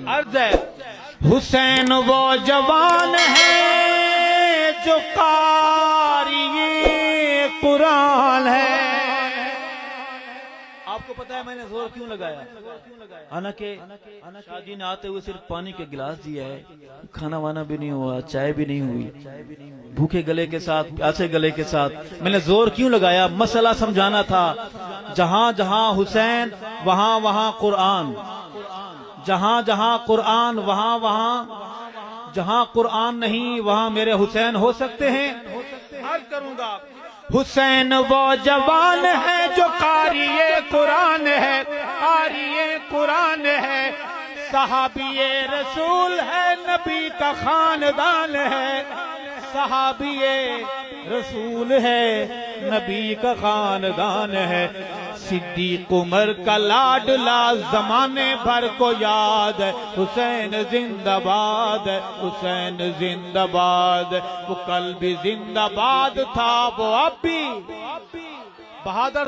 अर्ज है, हुसैन वो जवान है जो कारी कुरान है। आपको पता है मैंने जोर क्यों लगाया? हालांकि शादी ने आते हुए सिर्फ पानी के गिलास दिया है, खाना वाना भी नहीं हुआ, चाय भी नहीं हुई, भूखे गले के साथ, प्यासे गले के साथ। मैंने जोर क्यों लगाया? मसला समझाना था। जहां जहां हुसैन वहां वहां कुरान, जहां जहां कुरान वहां वहां, जहां कुरान नहीं वहां मेरे हुसैन हो सकते हैं। अर्ज करूंगा, हुसैन वो जवान है जो कारिए कुरान है, कारिए कुरान है, सहाबिए रसूल है, नबी का खानदान है, सहाबिए रसूल है, नबी का खानदान है। सिद्दीक उमर का लाडला जमाने भर को याद है, हुसैन जिंदाबाद है, हुसैन जिंदाबाद। वो कल भी जिंदाबाद था, वो अब भी बहादुर